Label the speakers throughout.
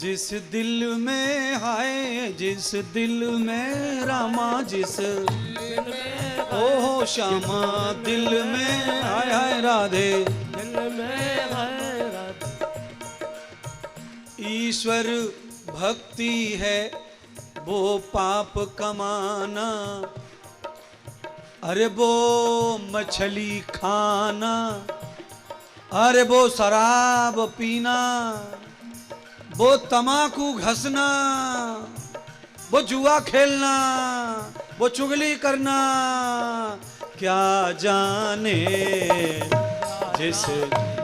Speaker 1: जिस दिल में हाय, जिस दिल में रामा, जिस ओ श्यामा दिल में हाय हाय राधे,
Speaker 2: दिल में हाय राधे।
Speaker 1: ईश्वर भक्ति है वो पाप कमाना, अरे वो मछली खाना, अरे वो शराब पीना, वो तमाकू घसना, वो जुआ खेलना, वो चुगली करना, क्या जाने जिस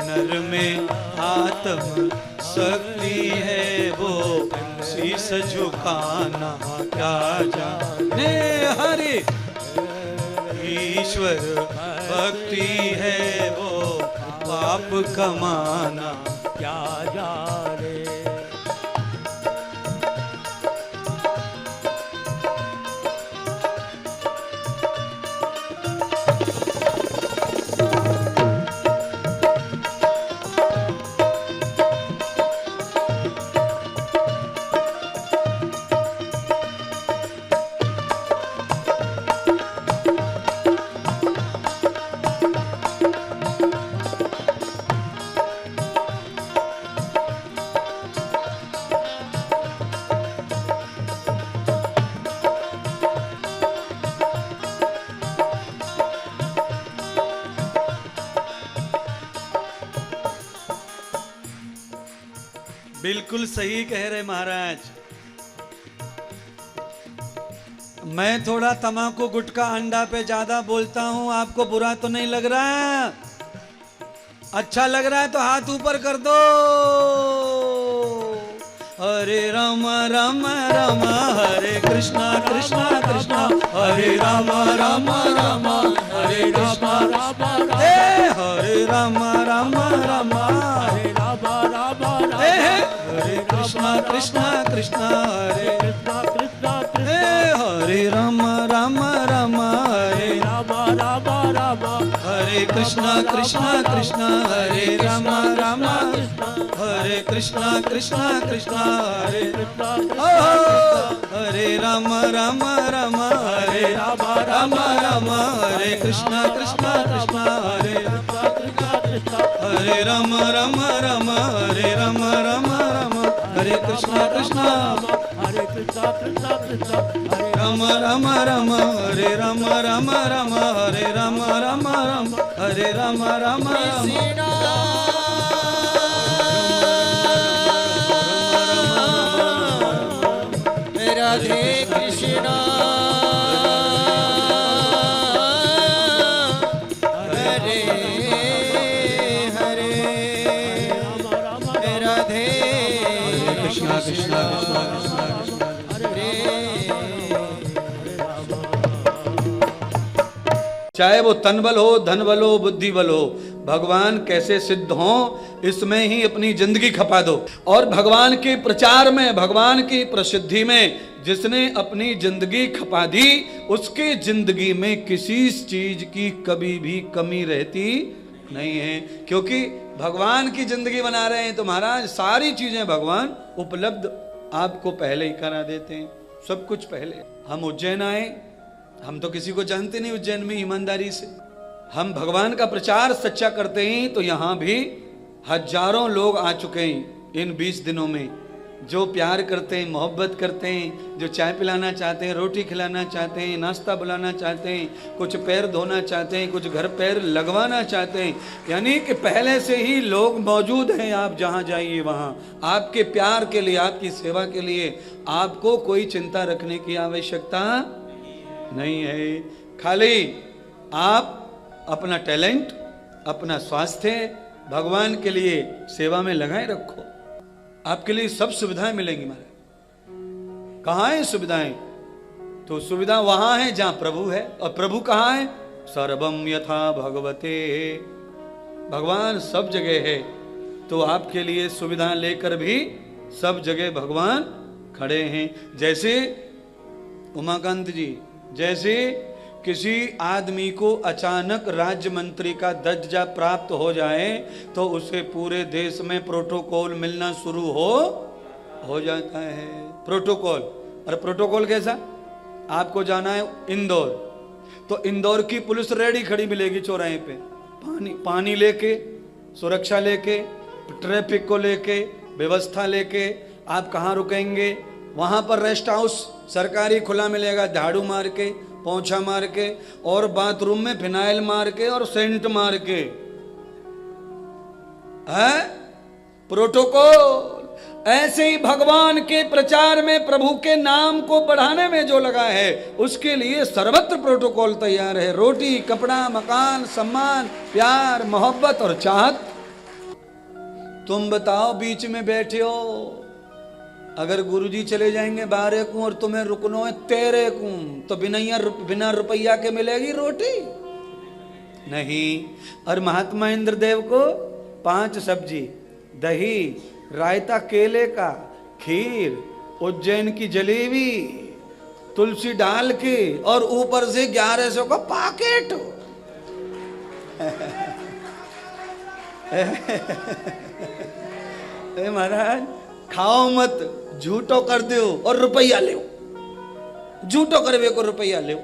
Speaker 1: नर में आत्म शक्ति है वो शीश झुकाना, क्या जाने हरि ईश्वर भक्ति है वो पाप कमाना,
Speaker 2: क्या जाने।
Speaker 1: बिल्कुल सही कह रहे महाराज। मैं थोड़ा तम्बाकू गुटखा अंडा पे ज्यादा बोलता हूं, आपको बुरा तो नहीं लग रहा है? अच्छा लग रहा है तो हाथ ऊपर कर दो। हरे राम राम राम हरे कृष्णा कृष्णा कृष्णा हरे राम राम राम हरे कृष्णा हरे राम राम राम
Speaker 2: हरे राम राम राम
Speaker 1: हरे कृष्णा कृष्णा कृष्णा हरे
Speaker 2: कृष्णा कृष्णा
Speaker 1: हरे राम राम राम हरे
Speaker 2: राम राम राम
Speaker 1: हरे कृष्णा कृष्णा कृष्णा हरे राम राम हरे कृष्णा कृष्णा कृष्णा हरे हरे राम राम राम हरे राम राम राम हरे कृष्णा कृष्णा कृष्णा हरे हरे राम राम राम हरे राम राम राम हरे कृष्णा कृष्णा
Speaker 2: हरे कृष्णा कृष्णा कृष्णा हरे
Speaker 1: राम राम राम हरे राम राम राम हरे राम राम राम हरे राम राम राम
Speaker 3: राधे कृष्णा हरे हरे राधे
Speaker 1: कृष्णा कृष्णा कृष्णा कृष्णा
Speaker 3: हरे
Speaker 1: चाहे वो तन बल हो, धन बल हो, बुद्धि बल हो, भगवान कैसे सिद्ध हो इसमें ही अपनी जिंदगी खपा दो। और भगवान के प्रचार में, भगवान की प्रसिद्धि में जिसने अपनी जिंदगी खपा दी उसके जिंदगी में किसी चीज की कभी भी कमी रहती नहीं है, क्योंकि भगवान की जिंदगी बना रहे हैं तो महाराज सारी चीजें भगवान उपलब्ध आपको पहले ही करा देते हैं, सब कुछ पहले। हम उज्जैन आए, हम तो किसी को जानते नहीं उज्जैन में ईमानदारी से, हम भगवान का प्रचार सच्चा करते हैं तो यहाँ भी हजारों लोग आ चुके हैं इन 20 दिनों में, जो प्यार करते हैं, मोहब्बत करते हैं, जो चाय पिलाना चाहते हैं, रोटी खिलाना चाहते हैं, नाश्ता बुलाना चाहते हैं, कुछ पैर धोना चाहते हैं, कुछ घर पैर लगवाना चाहते हैं, यानी कि पहले से ही लोग मौजूद हैं। आप जहाँ जाइए वहाँ आपके प्यार के लिए, आपकी सेवा के लिए आपको कोई चिंता रखने की आवश्यकता नहीं है। खाली आप अपना टैलेंट, अपना स्वास्थ्य भगवान के लिए सेवा में लगाए रखो, आपके लिए सब सुविधाएं मिलेंगी। महाराज कहाँ है सुविधाएं? तो सुविधा वहां है जहां प्रभु है, और प्रभु कहाँ है? सर्वम यथा भगवते, भगवान सब जगह है। तो आपके लिए सुविधा लेकर भी सब जगह भगवान खड़े हैं। जैसे उमाकांत जी, जैसे किसी आदमी को अचानक राज्य मंत्री का दर्जा प्राप्त हो जाए तो उसे पूरे देश में प्रोटोकॉल मिलना शुरू हो हो जाता है। प्रोटोकॉल, और प्रोटोकॉल कैसा? आपको जाना है इंदौर, तो इंदौर की पुलिस रेडी खड़ी मिलेगी चौराहे पे, पानी लेके, सुरक्षा लेके, ट्रैफिक को लेके, व्यवस्था लेके। आप कहाँ रुकेंगे? वहां पर रेस्ट हाउस सरकारी खुला मिलेगा, झाड़ू मार के, पोंछा मार के, और बाथरूम में फिनाइल मार के और सेंट मार के। है प्रोटोकॉल। ऐसे ही भगवान के प्रचार में, प्रभु के नाम को बढ़ाने में जो लगा है, उसके लिए सर्वत्र प्रोटोकॉल तैयार है। रोटी, कपड़ा, मकान, सम्मान, प्यार, मोहब्बत और चाहत। तुम बताओ, बीच में बैठे हो, अगर गुरुजी चले जाएंगे 12 को और तुम्हें रुकनो है 13 को, तो बिना रुपया के मिलेगी रोटी? नहीं। और महात्मा इंद्रदेव को 5 सब्जी, दही, रायता केले का, खीर, उज्जैन की जलेबी, तुलसी डाल के, और ऊपर से 1100 का पैकेट। महाराज खाओ मत, झूठो कर दो और रुपया ले, झूठो करवे को रुपया ले।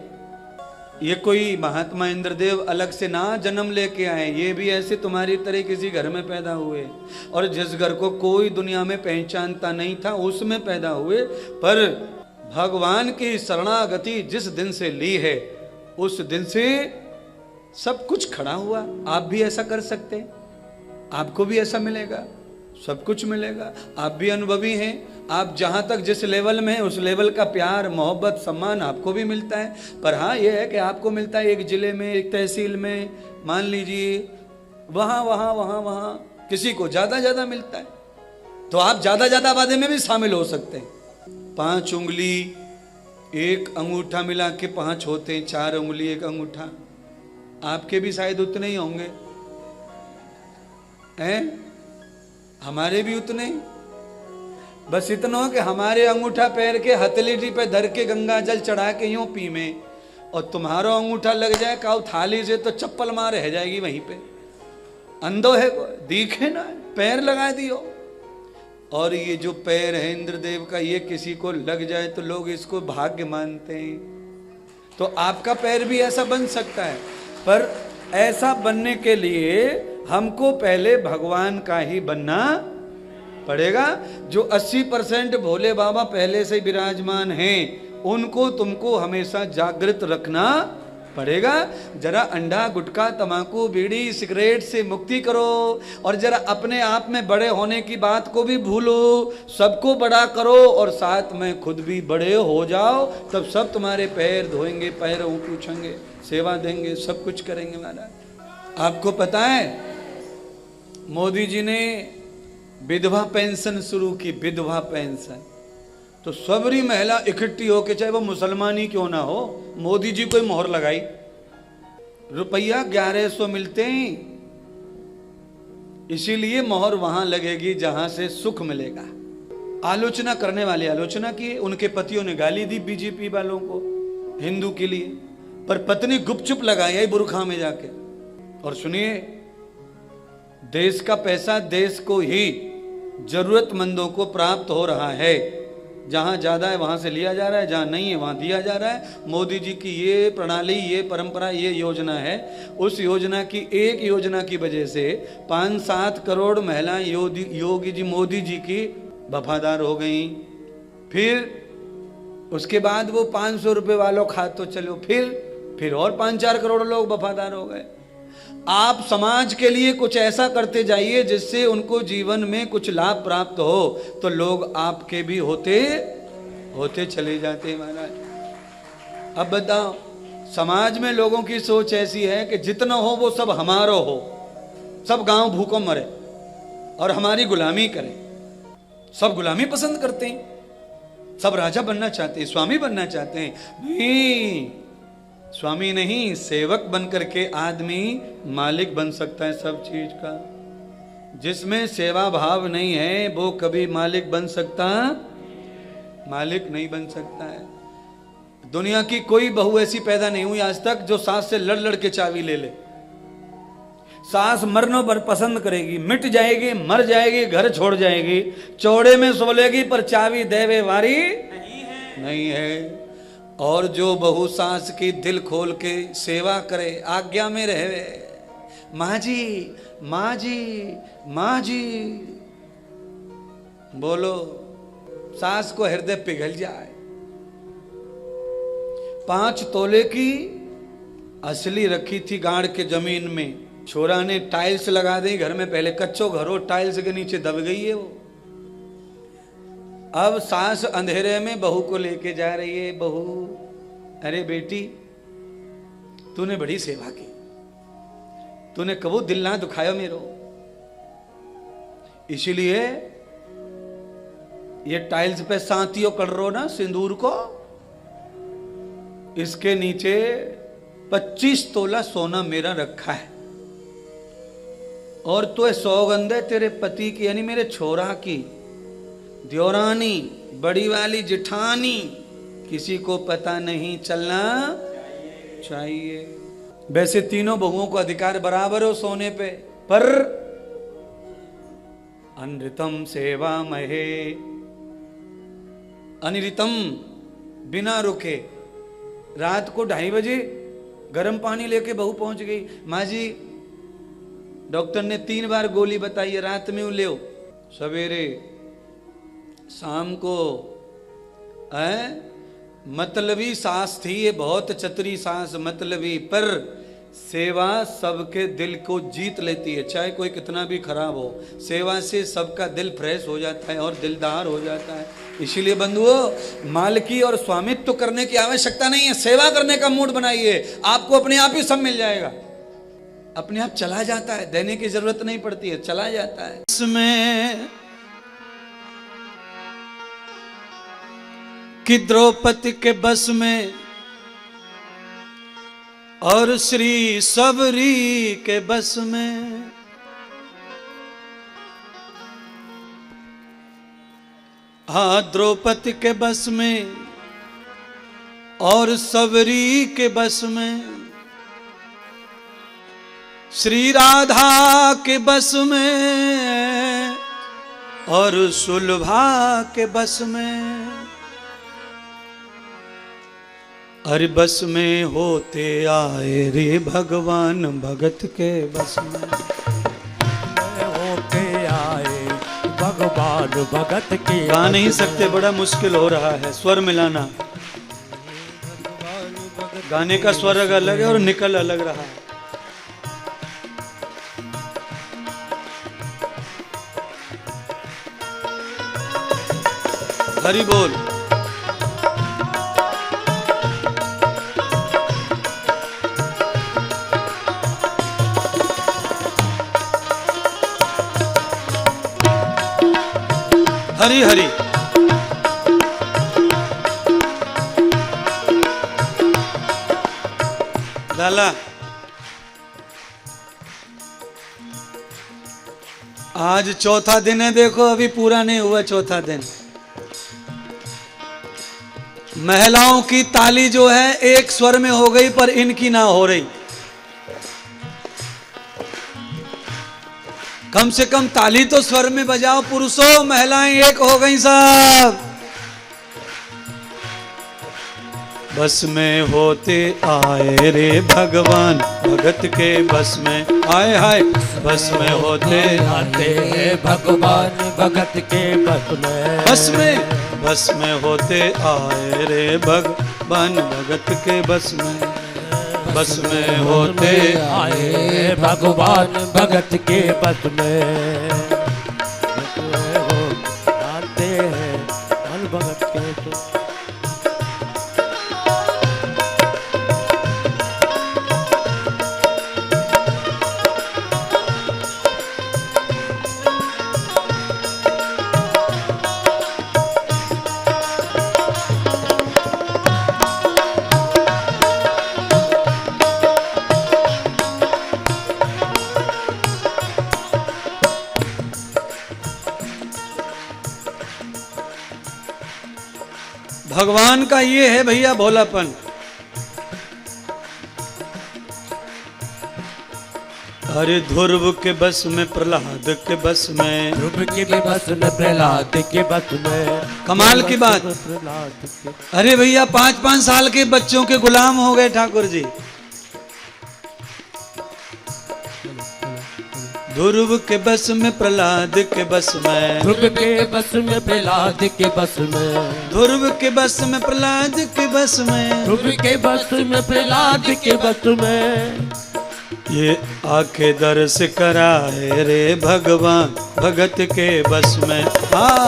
Speaker 1: ये कोई महात्मा इंद्रदेव अलग से ना जन्म लेके आए, ये भी ऐसे तुम्हारी तरह किसी घर में पैदा हुए, और जिस घर को कोई दुनिया में पहचानता नहीं था उसमें पैदा हुए। पर भगवान की शरणागति जिस दिन से ली है, उस दिन से सब कुछ खड़ा हुआ। आप भी ऐसा कर सकते हैं, आपको भी ऐसा मिलेगा, सब कुछ मिलेगा। आप भी अनुभवी हैं, आप जहां तक जिस लेवल में हैं उस लेवल का प्यार, मोहब्बत, सम्मान आपको भी मिलता है। पर हाँ, ये है कि आपको मिलता है एक जिले में, एक तहसील में, मान लीजिए वहां किसी को ज्यादा मिलता है, तो आप ज्यादा वादे में भी शामिल हो सकते हैं। 5 उंगली 1 अंगूठा मिला के 5 होते हैं, 4 उंगली 1 अंगूठा। आपके भी शायद उतने ही होंगे, हैं? हमारे भी उतने। बस इतना हो कि हमारे अंगूठा पैर के हथेली पे धर के गंगा जल चढ़ा के यूं पीमे, और तुम्हारा अंगूठा लग जाए काउ थाली से तो चप्पल मार रह जाएगी वहीं पे। अंधो है दिखे ना, पैर लगा दियो। और ये जो पैर है इंद्रदेव का, ये किसी को लग जाए तो लोग इसको भाग्य मानते हैं। तो आपका पैर भी ऐसा बन सकता है, पर ऐसा बनने के लिए हमको पहले भगवान का ही बनना पड़ेगा। जो 80% भोले बाबा पहले से विराजमान हैं, उनको तुमको हमेशा जागृत रखना पड़ेगा। जरा अंडा, गुटखा, तंबाकू, बीड़ी, सिगरेट से मुक्ति करो, और जरा अपने आप में बड़े होने की बात को भी भूलो, सबको बड़ा करो, और साथ में खुद भी बड़े हो जाओ। तब सब तुम्हारे पैर धोएंगे, पैर पूछेंगे, सेवा देंगे, सब कुछ करेंगे। महाराज आपको पता है, मोदी जी ने विधवा पेंशन शुरू की, विधवा पेंशन। तो सबरी महिला इकट्ठी होके, चाहे वो मुसलमान ही क्यों ना हो, मोदी जी को मोहर लगाई। रुपया 1100 मिलते हैं, इसीलिए मोहर वहां लगेगी जहां से सुख मिलेगा। आलोचना करने वाले आलोचना की, उनके पतियों ने गाली दी बीजेपी वालों को, हिंदू के लिए, पर पत्नी गुपचुप लगाई बुरखा में जाके। और सुनिए, देश का पैसा देश को ही जरूरतमंदों को प्राप्त हो रहा है। जहां ज्यादा है वहां से लिया जा रहा है, जहां नहीं है वहां दिया जा रहा है। मोदी जी की ये प्रणाली, ये परंपरा, ये योजना है। उस योजना की, एक योजना की वजह से 5-7 करोड़ महिलाएं योगी जी, मोदी जी की वफादार हो गई। फिर उसके बाद वो 500 रुपए वालों खा तो चलो, फिर और 5-4 करोड़ लोग वफादार हो गए। आप समाज के लिए कुछ ऐसा करते जाइए जिससे उनको जीवन में कुछ लाभ प्राप्त हो, तो लोग आपके भी होते चले जाते हैं महाराज। अब बताओ, समाज में लोगों की सोच ऐसी है कि जितना हो वो सब हमारा हो, सब गांव भूखों मरे और हमारी गुलामी करें। सब गुलामी पसंद करते हैं, सब राजा बनना चाहते हैं, स्वामी बनना चाहते हैं। नहीं, स्वामी नहीं, सेवक बन करके आदमी मालिक बन सकता है सब चीज का। जिसमें सेवा भाव नहीं है वो कभी मालिक बन सकता, मालिक नहीं बन सकता है। दुनिया की कोई बहू ऐसी पैदा नहीं हुई आज तक जो सास से लड़ लड़ के चाबी ले ले। सास मरनों पर पसंद करेगी, मिट जाएगी, मर जाएगी, घर छोड़ जाएगी, चौड़े में सोलेगी, पर चाबी देवे वारी नहीं है। और जो बहू सास की दिल खोल के सेवा करे, आज्ञा में रहे, माँ जी माँ जी माँ जी बोलो, सास को हृदय पिघल जाए। 5 तोले की असली रखी थी गाड़ के जमीन में, छोरा ने टाइल्स लगा दी घर में, पहले कच्चो घरों टाइल्स के नीचे दब गई है वो। अब सास अंधेरे में बहू को लेके जा रही है, बहू अरे बेटी तूने बड़ी सेवा की, तूने कबू दिल ना दुखायो मेरो, इसीलिए ये टाइल्स पे सांतियों कर रो ना सिंदूर को, इसके नीचे 25 तोला सोना मेरा रखा है, और तो सौगंध है तेरे पति की, यानी मेरे छोरा की, द्योरानी बड़ी वाली जिठानी, किसी को पता नहीं चलना चाहिए। वैसे तीनों बहुओं को अधिकार बराबर हो सोने पे, पर अनृतम सेवा महे, अनिरितम बिना रुके। रात को 2:30 बजे गर्म पानी लेके बहू पहुंच गई, माँ जी डॉक्टर ने 3 बार गोली बताई है, रात में ले, सवेरे शाम को है। मतलबी सास थी ये, बहुत चतुरी सास मतलबी, पर सेवा सबके दिल को जीत लेती है, चाहे कोई कितना भी खराब हो, सेवा से सबका दिल फ्रेश हो जाता है और दिलदार हो जाता है। इसीलिए बंधुओं, मालकी और स्वामित्व करने की आवश्यकता नहीं है, सेवा करने का मूड बनाइए, आपको अपने आप ही सब मिल जाएगा, अपने आप चला जाता है, देने की जरूरत नहीं पड़ती है, चला जाता है। इसमें कि द्रौपदी के बस में और श्री सबरी के बस में, हाँ द्रौपदी के बस में और सबरी के बस में, श्री राधा के बस में और सुलभा के बस में, अरे बस में होते आए रे भगवान भगत के बस में
Speaker 2: होते आए भगवान भगत के।
Speaker 1: गा नहीं सकते, बड़ा मुश्किल हो रहा है स्वर मिलाना, गाने का स्वर अलग है और निकल अलग रहा है। हरि बोल। हरि हरि। लाला आज चौथा दिन है, देखो अभी पूरा नहीं हुआ चौथा दिन। महिलाओं की ताली जो है एक स्वर में हो गई, पर इनकी ना हो रही। कम से कम ताली तो स्वर में बजाओ पुरुषों, महिलाएं एक हो गई सब। बस में होते आए रे भगवान भगत के बस में, आए हाय बस में होते
Speaker 2: आते हैं भगवान भगत के बस में,
Speaker 1: बस में होते आए रे भगवान भगत के बस में, बस में होते
Speaker 2: आए भगवान भगत के बस में, आते हैं भगत के बस।
Speaker 1: भगवान का ये है भैया भोलापन। अरे ध्रुव के बस में, प्रहलाद के बस में,
Speaker 2: ध्रुव के बस में, प्रहलाद के बस में।
Speaker 1: कमाल की बात।
Speaker 2: प्रहलाद के।
Speaker 1: अरे भैया 5-5 साल के बच्चों के गुलाम हो गए ठाकुर जी। ध्रुव के बस में, प्रहलाद के बस में,
Speaker 2: ध्रुव के बस में, प्रहलाद के बस में।
Speaker 1: ध्रुव के बस में, प्रहलाद के बस में,
Speaker 2: ध्रुव के बस में, प्रहलाद के बस में।
Speaker 1: ये आके दर्श कराए रे भगवान भगत के बस में। हाँ,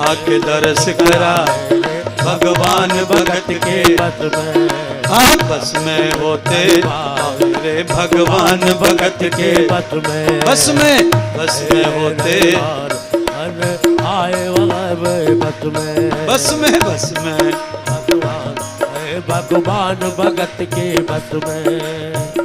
Speaker 1: आके दर्श कराए भगवान भगत के
Speaker 2: बस में।
Speaker 1: हाँ, बस में होते आए रे भगवान भगत के
Speaker 2: बस में।
Speaker 1: बस में, बस में होते
Speaker 2: आए वाले बस में।
Speaker 1: बस में, बस में
Speaker 2: भगवान भगत के बस में।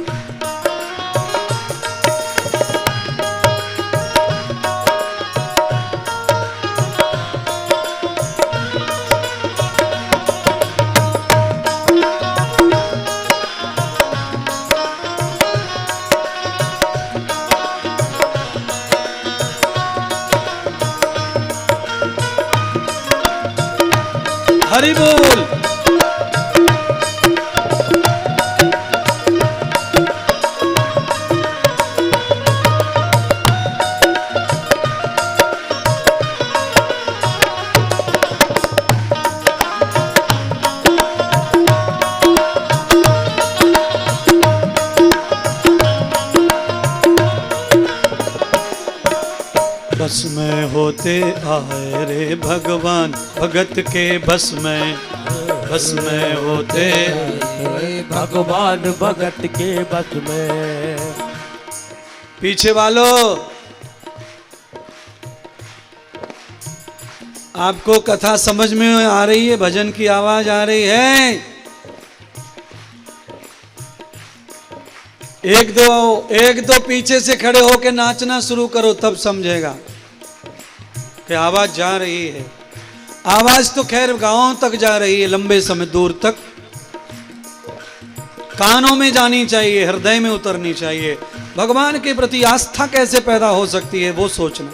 Speaker 1: हरि बोल। बस में होते आए रे भगवान भगत के बस में, बस में होते
Speaker 2: भगवान भगत के बस में।
Speaker 1: पीछे वालों, आपको कथा समझ में आ रही है? भजन की आवाज आ रही है? एक दो पीछे से खड़े होके नाचना शुरू करो, तब समझेगा कि आवाज जा रही है। आवाज तो खैर गांवों तक जा रही है, लंबे समय दूर तक। कानों में जानी चाहिए, हृदय में उतरनी चाहिए। भगवान के प्रति आस्था कैसे पैदा हो सकती है, वो सोचना।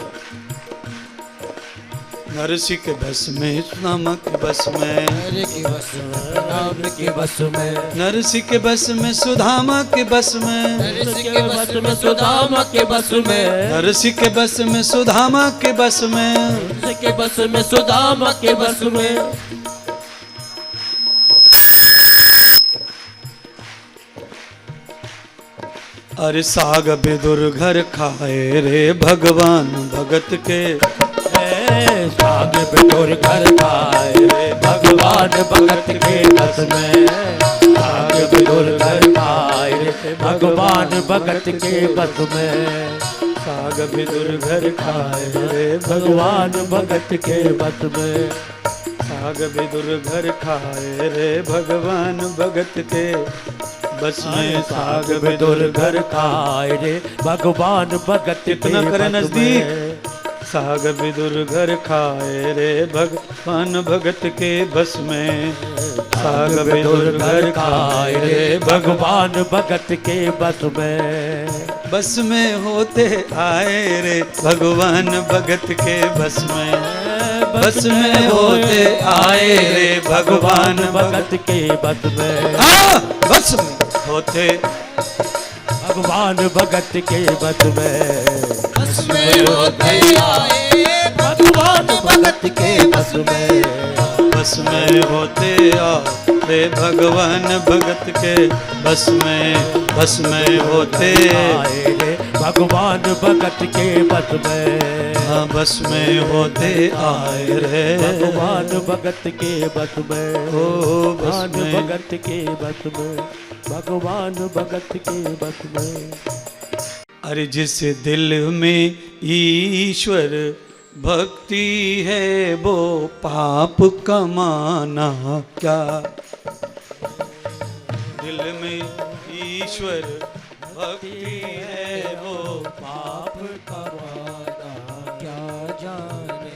Speaker 1: नरसी के बस में, सुदामा के बस में,
Speaker 2: राम के बस में।
Speaker 1: नरसी के बस में, सुदामा के बस में,
Speaker 2: नरसी के बस में, सुदामा के बस में।
Speaker 1: नरसी के बस में, सुदामा के बस में,
Speaker 2: नरसी के बस में, सुदामा के बस में।
Speaker 1: अरे साग बिदुर घर खाए रे भगवान भगत के,
Speaker 2: साग बिदुर घर खाए रे भगवान भगत के बस में। साग बिदुर घर खाए रे भगवान भगत के बस में।
Speaker 1: साग बिदुर घर खाए रे
Speaker 2: भगवान भगत के बस में।
Speaker 1: साग बिदुर घर खाए रे भगवान भगत के बस में।
Speaker 2: साग बिदुर घर खाए रे भगवान भगत के
Speaker 1: इतना करे
Speaker 2: बस
Speaker 1: नजदीक।
Speaker 2: में।
Speaker 1: साग बिदुर घर खाए रे भगवान भगत के बस में। साग बिदुर घर खाए रे
Speaker 2: भगवान भगत के बस में।
Speaker 1: बस में होते आए रे भगवान भगत के बस में। बस में होते आए रे भगवान
Speaker 2: भगत के बस में।
Speaker 1: हाँ, बस में होते
Speaker 2: भगवान भगत के बस में।
Speaker 3: बस में होते आए
Speaker 2: भगवान भगत के बस में।
Speaker 1: बस में होते आए भगवान भगत के बस में। बस में होते
Speaker 2: आए रे भगवान भगत के बस में।
Speaker 1: हाँ, बस में होते आए रे
Speaker 2: भगवान भगत के बस में।
Speaker 1: ओ बस
Speaker 2: भगवान
Speaker 1: में
Speaker 2: भगत के बस में। भगवान भगत के बस में।
Speaker 1: अरे जिस दिल में ईश्वर भक्ति है वो पाप कमाना क्या। दिल में ईश्वर भक्ति है वो
Speaker 2: पाप कमाना क्या जाने।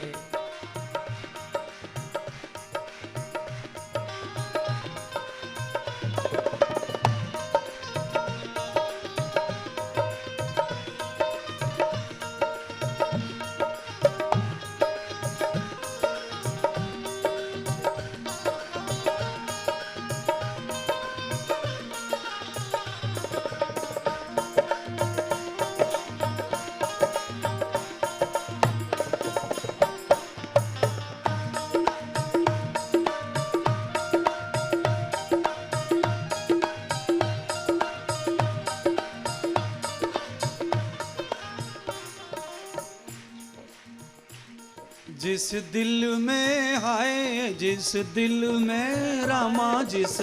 Speaker 1: जिस दिल में हाय जिस दिल में रामा जिस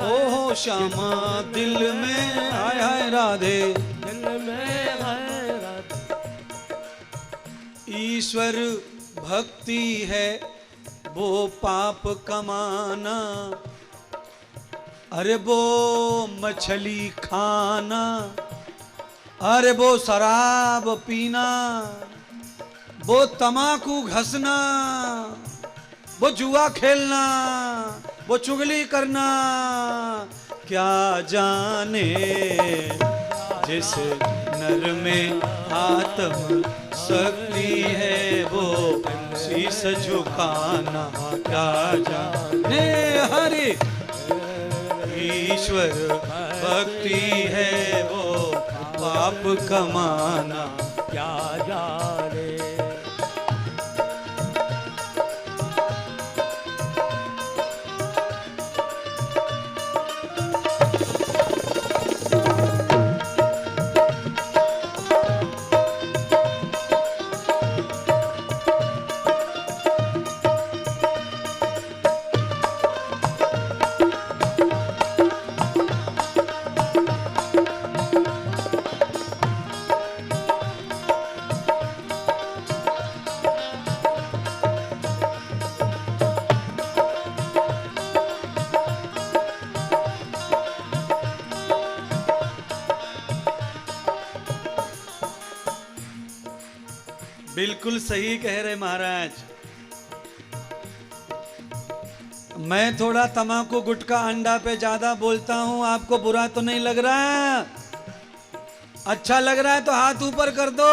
Speaker 1: ओ श्यामा दिल में हाय हाय राधे
Speaker 2: दिल में है राधे।
Speaker 1: ईश्वर भक्ति है वो पाप कमाना, अरे वो मछली खाना, अरे वो शराब पीना, वो तमाकू घसना, वो जुआ खेलना, वो चुगली करना, क्या जाने जिस नर में आत्म शक्ति है वो शीश झुकाना, क्या जाने हरि ईश्वर भक्ति है वो पाप कमाना,
Speaker 2: क्या जाने।
Speaker 1: बिल्कुल सही कह रहे महाराज। मैं थोड़ा तमाकू गुटखा अंडा पे ज्यादा बोलता हूं, आपको बुरा तो नहीं लग रहा? अच्छा लग रहा है तो हाथ ऊपर कर दो।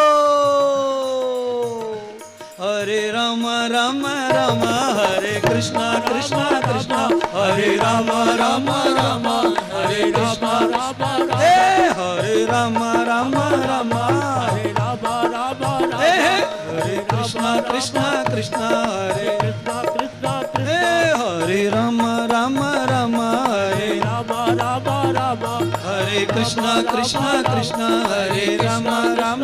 Speaker 1: हरे राम राम राम हरे कृष्णा कृष्णा कृष्णा हरे राम राम राम हरे कृष्णा हरे राम राम राम हरे हरे कृष्णा कृष्णा कृष्णा हरे हरे राम राम राम हरे कृष्णा कृष्णा कृष्णा हरे राम राम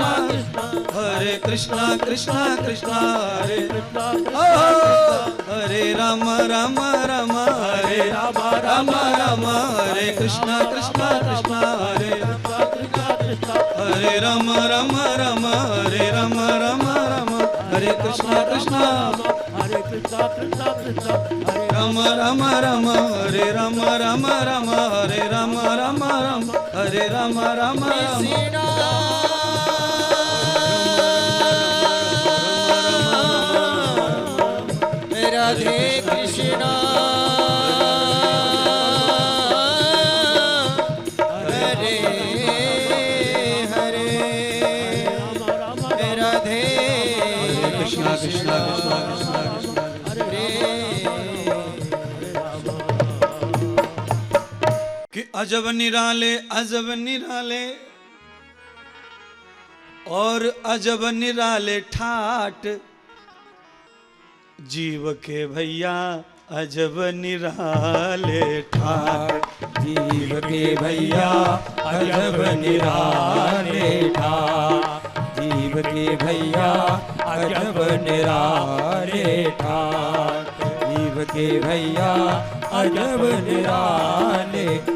Speaker 1: हरे कृष्णा कृष्णा कृष्णा हरे हरे राम राम राम हरे राम राम राम हरे कृष्णा कृष्णा कृष्णा हरे हरे राम राम राम हरे राम राम राम हरे कृष्णा कृष्णा
Speaker 2: हरे कृष्णा कृष्णा कृष्णा हरे
Speaker 1: राम राम राम हरे राम राम राम हरे राम राम राम हरे राम राम राम
Speaker 3: राधे कृष्णा हरे हरे राधे
Speaker 1: कृष्णा कृष्णा कृष्णा कृष्णा कि अजब निराले और अजब निराले ठाट जीव के भैया अजब निराले ठाट
Speaker 2: जीव के भैया अजब निराले ठाट जीव के भैया अजब निराले ठाट जीव के भैया अजब निराले ठाट।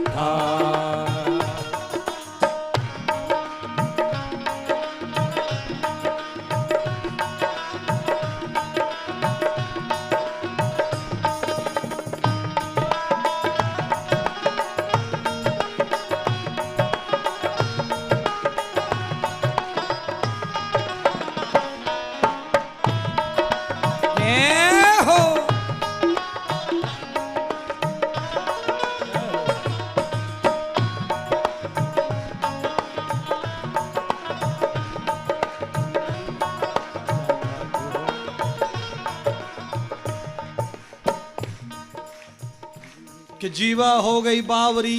Speaker 1: कि जीवा हो गई बावरी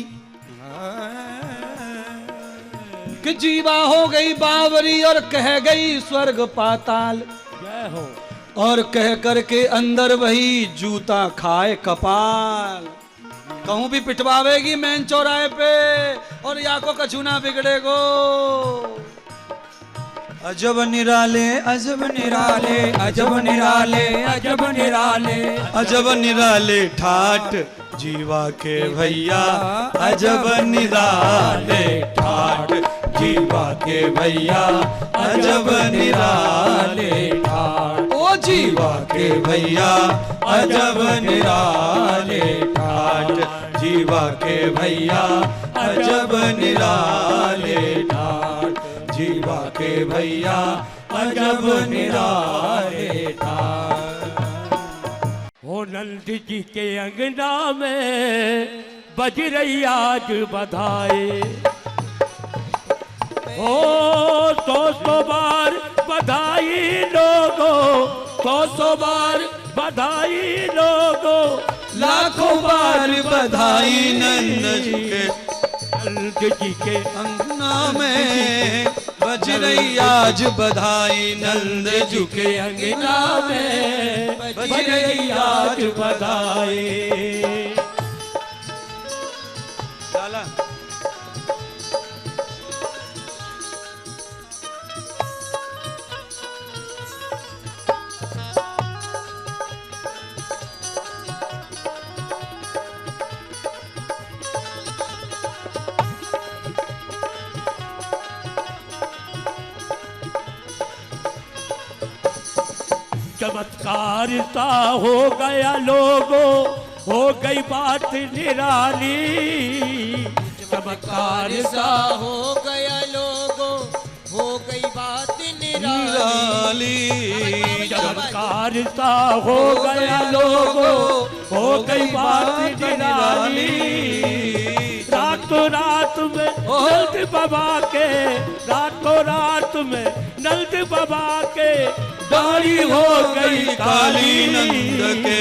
Speaker 1: कि जीवा हो गई बावरी और कह गई स्वर्ग पाताल
Speaker 2: जय हो
Speaker 1: और कह करके अंदर वही जूता खाए कपाल। कहूं भी पिटवावेगी मैन चौराहे पे और या को कछू ना बिगड़ेगो। अजब निराले अजब निराले अजब निराले
Speaker 2: अजब निराले
Speaker 1: अजब निराले ठाठ जीवा के भैया अजब निराले ठाठ जीवा के भैया अजब निराले ठाठ ओ जीवा के भैया अजब निराले ठाठ जीवा के भैया अजब निराले ठाठ जीवा के भैया अजब निराले ठाठ।
Speaker 2: हो नंद जी के अंगना में बज रही आज बधाई, हो सौ बार बधाई लोगो, सौ बार बधाई लोगो,
Speaker 1: लाखों बार बधाई नंद जी के
Speaker 2: नंद जी के
Speaker 1: अंगना में बज रही आज बधाई नंद जी के
Speaker 2: अंगना में बज रही आज बधाई।
Speaker 1: डाला
Speaker 2: चमत्कार सा हो गया लोगो, हो गई बात निराली, चमत्कार सा
Speaker 3: हो गया लोगो, हो गई बात
Speaker 1: निराली।
Speaker 2: चमत्कार सा हो गया लोगो, हो गई बात निराली। रातों रात में नंद बाबा के, रातों रात में नंद बाबा के दाढ़ी हो गई काली
Speaker 1: नंद के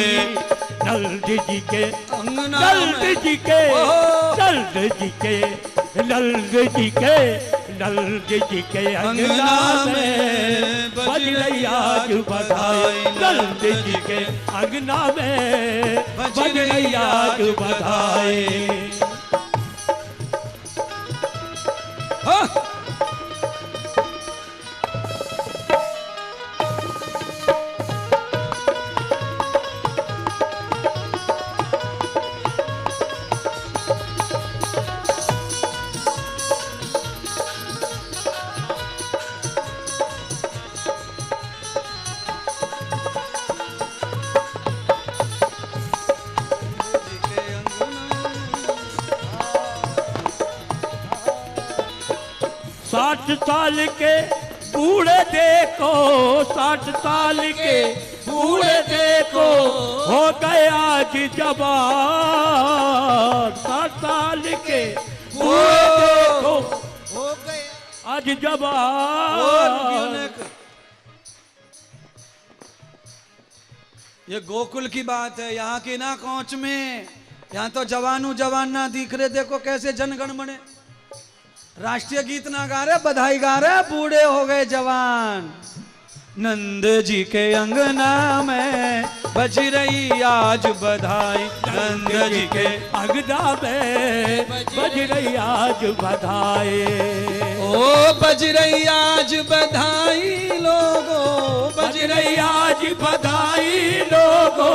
Speaker 2: नंद जी के
Speaker 1: अंगना
Speaker 2: नंद जी के नंद जी के नंद जी के नंद जी के अंगना में बज रही आज बधाई, नंद जी के अंगना में बज रही आज बधाई। साठ साल के बूढ़े देखो, 60 साल के बूढ़े देखो, हो गए आज जवान, 60 साल के बूढ़े देखो,
Speaker 3: हो गए
Speaker 2: आज जवान।
Speaker 1: ये गोकुल की बात है, यहाँ की ना कोच में, यहाँ तो जवानू जवान ना दिख रहे। देखो कैसे जनगण मने राष्ट्रीय गीत ना गा रहे, बधाई गा रहे, बूढ़े हो गए जवान। नंद जी के अंगना में बज रही आज बधाई, नंद जी के
Speaker 2: अंगना में बज रही आज बधाई।
Speaker 1: ओ बज रही आज बधाई लोगो,
Speaker 2: बज रही आज बधाई लोगो,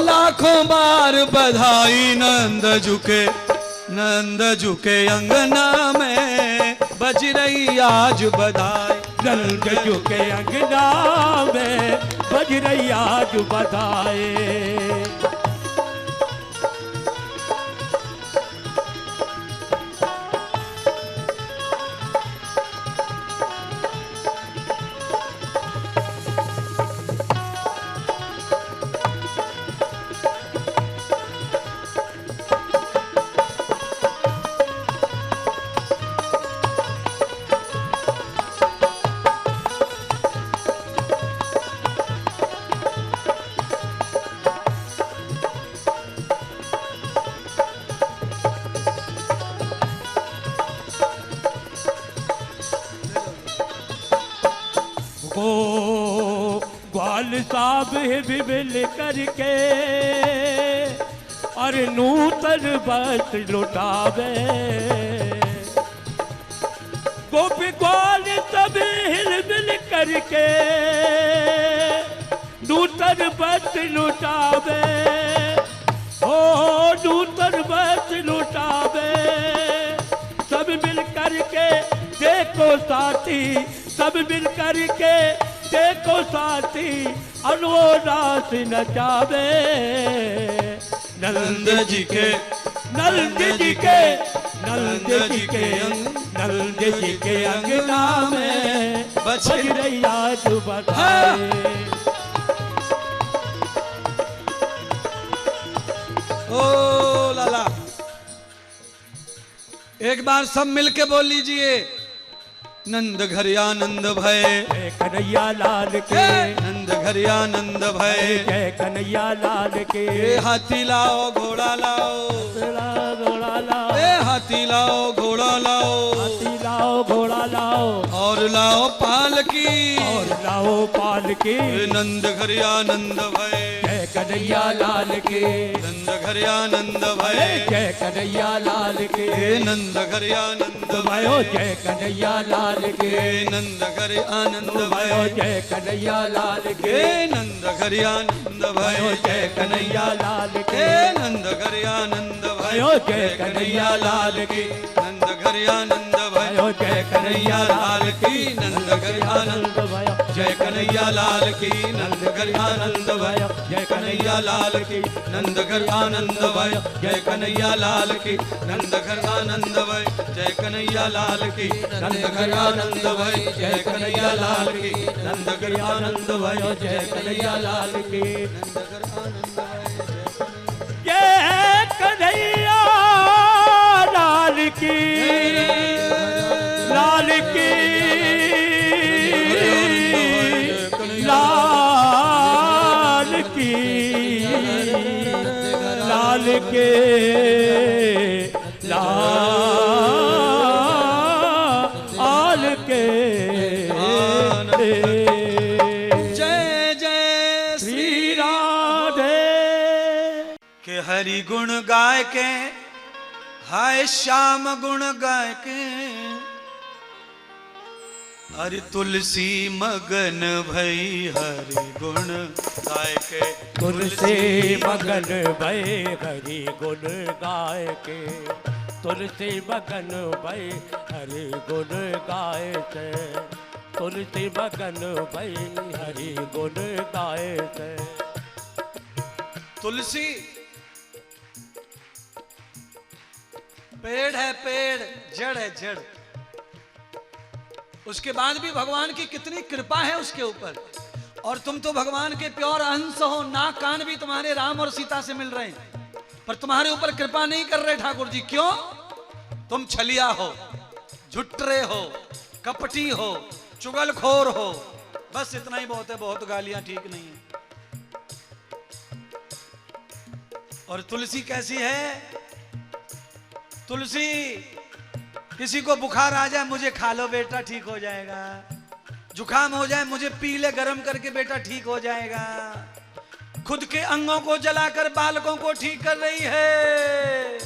Speaker 1: लाखों बार बधाई नंद झुके, नंद झुके अंगना में बज रही आज बधाई,
Speaker 2: नंद झुके अंगना में बज रही आज बधाई। ग्वाल साहब भी मिल करके और नूतन बस लुटावे, गोपी ग्वाल सब हिल मिल करके नूतन वस्त्र लुटावे, ओ नूतन वस्त्र लुटावे। सब मिल करके देखो साथी, सब मिल करके देखो साथी, अनवो रास नचावे। नंद जी के, नंद जी के, नंद जी के, नंद जी के अंगना में बजरैया जो बजाए।
Speaker 1: ओ लाला, एक बार सब मिलके बोल लीजिए, नंद घर आनंद भय,
Speaker 2: जय कन्हैया लाल के,
Speaker 1: नंद घर आनंद भय,
Speaker 2: जय कन्हैया लाल के।
Speaker 1: हाथी लाओ घोड़ा लाओ,
Speaker 2: घोड़ा लाओ,
Speaker 1: हाथी लाओ घोड़ा लाओ,
Speaker 2: हाथी लाओ घोड़ा लाओ,
Speaker 1: और लाओ पालकी,
Speaker 2: और लाओ पालकी।
Speaker 1: नंद घर आनंद भय,
Speaker 2: जय कन्हैया लाल के,
Speaker 1: नंद घर आनंद भय,
Speaker 2: जय कन्हैया लाल के।
Speaker 1: नंद घर आनंद
Speaker 2: भयो जय कन्हैया लाल के,
Speaker 1: नंद घर आनंद
Speaker 2: भयो
Speaker 1: भय,
Speaker 2: जय कन्हैया लाल के।
Speaker 1: नंद घर आनंद भय,
Speaker 2: भयो जय कन्हैया लाल के,
Speaker 1: नंद घर आनंद भय,
Speaker 2: भयो जय कन्हैया लाल के।
Speaker 1: नंद घर आनंद भय,
Speaker 2: भयो जय कन्हैया
Speaker 1: लाल की, नंद घर आनंद
Speaker 2: भयो
Speaker 1: जय कन्हैया लाल की, नंद घर आनंद भय, जय कन्हैया लाल की, नंद घर आनंद भय, जय कन्हैया लाल की, नंद घर आनंद भय, जय कन्हैया लाल की, नंद घर आनंद भय, जय कन्हैया लाल की, नंद घर आनंद भय, जय कन्हैया लाल की, नंद घर आनंद भय,
Speaker 2: जय कन्हैया लाल की, लाल की, लाल की, लाल के, लाल के।
Speaker 1: जय जय
Speaker 2: श्री राधे।
Speaker 1: के हरि गुण गाय के, हाय श्याम गुण गाय के, हरि तुलसी मगन भई हरि गुण गाय के,
Speaker 2: तुलसी मगन भय हरि गुण गाय के, तुलसी मगन भय हरि गुण गाय से, तुलसी मगन भय हरि गुण गाय से।
Speaker 1: तुलसी पेड़ है, पेड़ जड़ है, जड़। उसके बाद भी भगवान की कितनी कृपा है उसके ऊपर। और तुम तो भगवान के प्योर अंश हो, नाक कान भी तुम्हारे राम और सीता से मिल रहे हैं, पर तुम्हारे ऊपर कृपा नहीं कर रहे ठाकुर जी। क्यों? तुम छलिया हो, झुट्रे हो, कपटी हो, चुगलखोर हो। बस इतना ही बहुत है, बहुत गालियां ठीक नहीं है। और तुलसी कैसी है? तुलसी किसी को बुखार आ जाए, मुझे खा लो बेटा ठीक हो जाएगा। जुकाम हो जाए, मुझे पी ले गरम करके बेटा ठीक हो जाएगा। खुद के अंगों को जलाकर बालकों को ठीक कर रही है।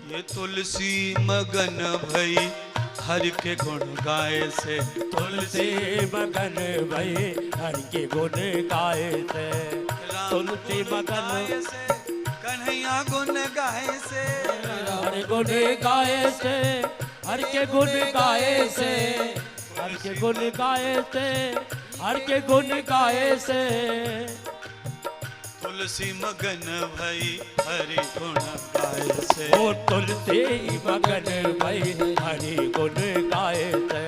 Speaker 1: ये तुलसी मगन भई हरि के गुण गाए से,
Speaker 2: तुलसी मगन भय हरि के गुण गाए से, तुलसी मगन
Speaker 1: से कन्हैया गुण गाए से,
Speaker 2: हरि गुण गाए से, हरि के गुण गाए से, हरि के गुण गाए से, हरि के गुण गाए से।
Speaker 1: तुलसी मगन भई हरि गुण गाए से,
Speaker 2: ओ तुलसी मगन भई हरि गुण गाए से।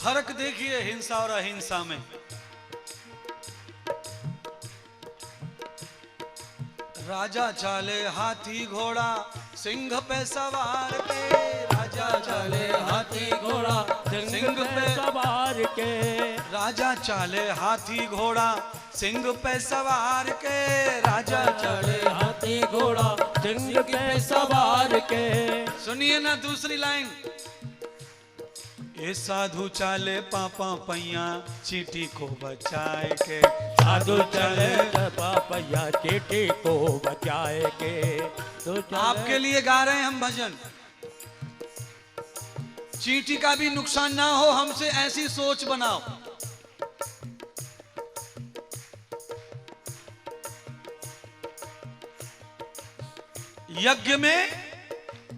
Speaker 1: फर्क देखिए हिंसा और अहिंसा में। राजा चाले हाथी घोड़ा सिंह पे सवार के, राजा चाले हाथी घोड़ा
Speaker 2: सिंह पे सवार के,
Speaker 1: राजा चाले हाथी घोड़ा सिंह पे सवार के, राजा
Speaker 2: चले हाथी घोड़ा सिंह पे सवार के।
Speaker 1: सुनिए ना दूसरी लाइन, ये साधु चाले पापा पैया चींटी को बचाए के,
Speaker 2: साधु चले पापैया चींटी को बचाए के। तो
Speaker 1: आपके लिए गा रहे हैं हम भजन। चींटी का भी नुकसान ना हो, हमसे ऐसी सोच बनाओ। यज्ञ में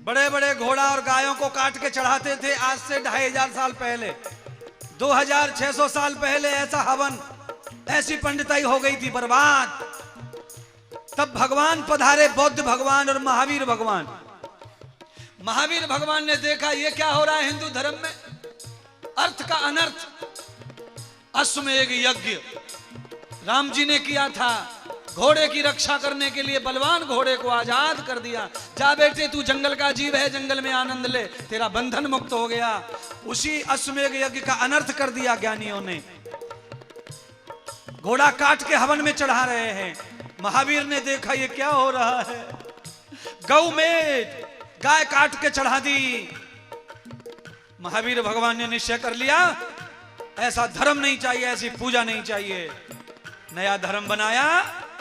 Speaker 1: बड़े बड़े घोड़ा और गायों को काट के चढ़ाते थे। आज से 2500 साल पहले, 2600 साल पहले ऐसा हवन, ऐसी पंडिताई हो गई थी बर्बाद। तब भगवान पधारे, बौद्ध भगवान और महावीर भगवान। महावीर भगवान ने देखा ये क्या हो रहा है हिंदू धर्म में, अर्थ का अनर्थ। अश्वमेध यज्ञ राम जी ने किया था, घोड़े की रक्षा करने के लिए बलवान घोड़े को आजाद कर दिया। जा बेटे तू जंगल का जीव है, जंगल में आनंद ले, तेरा बंधन मुक्त हो गया। उसी अश्वमेध यज्ञ का अनर्थ कर दिया ज्ञानियों ने। घोड़ा काट के हवन में चढ़ा रहे हैं। महावीर ने देखा ये क्या हो रहा है, गौ में गाय काट के चढ़ा दी। महावीर भगवान ने निश्चय कर लिया ऐसा धर्म नहीं चाहिए, ऐसी पूजा नहीं चाहिए। नया धर्म बनाया,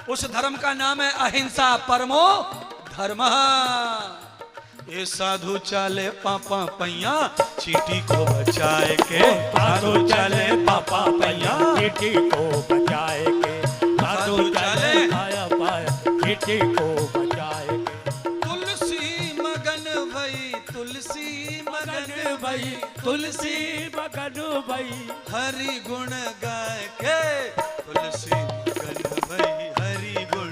Speaker 1: उस धर्म का नाम है अहिंसा परमो धर्म। ये साधु चाले पापा पैया चींटी को बचाए के,
Speaker 2: साधु चले पापा पैया चींटी को बचाए के, साधु चले पाया पाया चींटी को बचाए के।
Speaker 1: तुलसी मगन भई, तुलसी मगन भई,
Speaker 2: तुलसी मगन भई,
Speaker 1: हरि गुण गाय के, तुलसी मगन भई हरि गुण।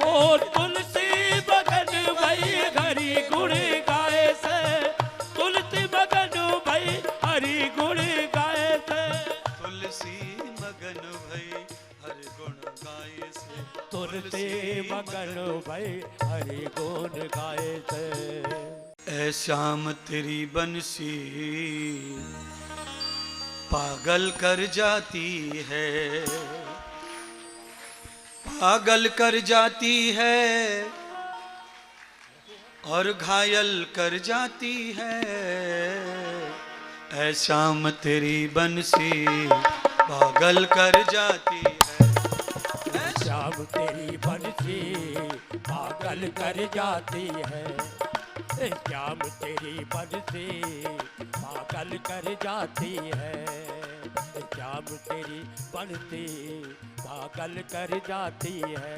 Speaker 2: ओ तुलसी मगन भई हरि गुण गाए से, तुलसी मगन भई हरि गुण गाए से,
Speaker 1: तुलसी मगन भई हरि गुण गाए से,
Speaker 2: तुलसी मगन भई हरि गुण गाए से।
Speaker 1: ऐ श्याम तेरी बंसी पागल कर जाती है, पागल कर जाती है और घायल कर जाती है। ऐ श्याम तेरी बंसी पागल कर जाती है,
Speaker 2: श्याम तेरी बंसी पागल कर जाती है, श्याम तेरी बंसी पागल कर जाती है, श्याम तेरी बंसी पागल कर जाती है।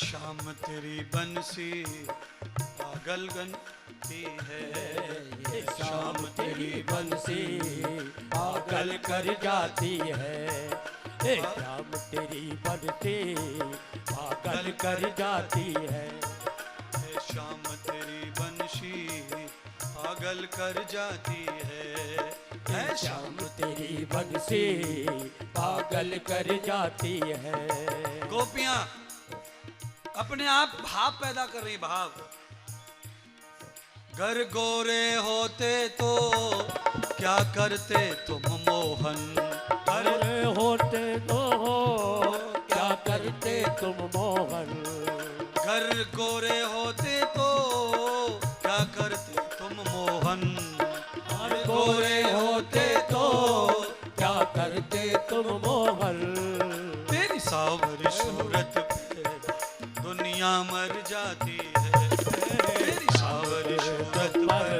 Speaker 1: श्याम तेरी बंसी पागल गनती है,
Speaker 2: शाम तेरी बंसी पागल कर जाती है, शाम तेरी बंसी पागल कर जाती है,
Speaker 1: श्याम तेरी बंसी पागल कर जाती है,
Speaker 2: शाम तेरी बंसी पागल कर जाती है।
Speaker 1: गोपियां अपने आप भाव पैदा कर रही, भाव। घर गोरे होते तो क्या करते तुम मोहन,
Speaker 2: घर होते तो क्या करते तुम मोहन,
Speaker 1: घर गोरे होते तो क्या करते तुम मोहन,
Speaker 2: घर गोरे होते तो क्या करते
Speaker 1: दुनिया मर जाती है, तेरी सावरी सूरत पर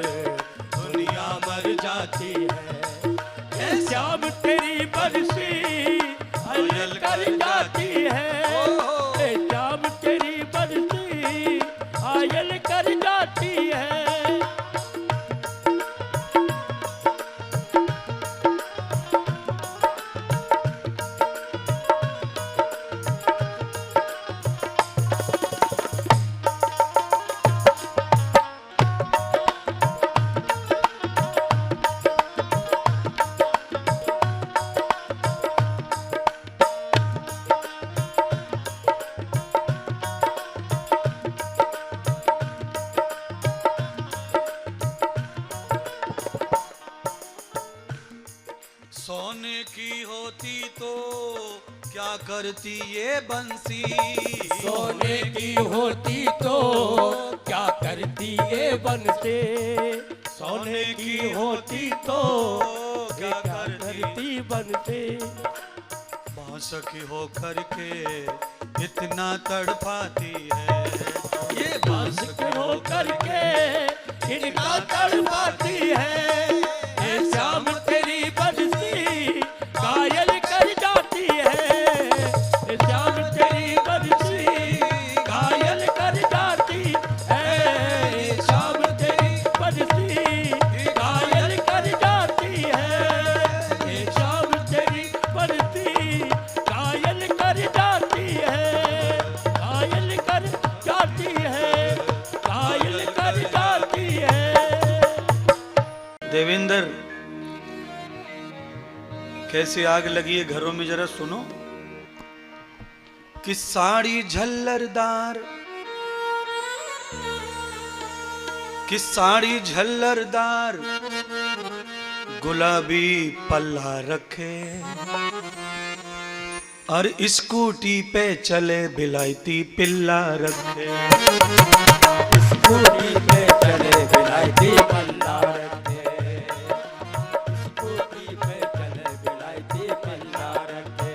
Speaker 1: दुनिया मर जाती है।
Speaker 2: श्याम तेरी बरसी हयल कर जाती है, श्याम तेरी बरसी हयल कर जाती है।
Speaker 1: सोने की होती तो क्या करती ये बंसी,
Speaker 2: सोने की होती तो क्या करती ये बनते, सोने की होती तो क्या करती बनते।
Speaker 1: बांस की हो करके इतना तड़पाती है, ये बांस की
Speaker 2: हो करके इनका तड़पाती है। ये श्याम तेरी बरसी घायल कर जाती है, ये श्याम तेरी बरसी घायल कर जाती है, ये श्याम तेरी बरसी घायल कर जाती है, ये श्याम तेरी बरसी घायल कर जाती है, घायल कर जाती है, घायल कर जाती है।
Speaker 1: देवेंद्र कैसी आग लगी है घरों में, जरा सुनो। कि साड़ी झल्लरदार, कि साड़ी झल्लरदार गुलाबी पल्ला रखे, और स्कूटी पे चले बिलायती पिल्ला रखे,
Speaker 2: स्कूटी पे चले बिलायती पल्ला रखे, स्कूटी पे चले बिलायती पल्ला रखे,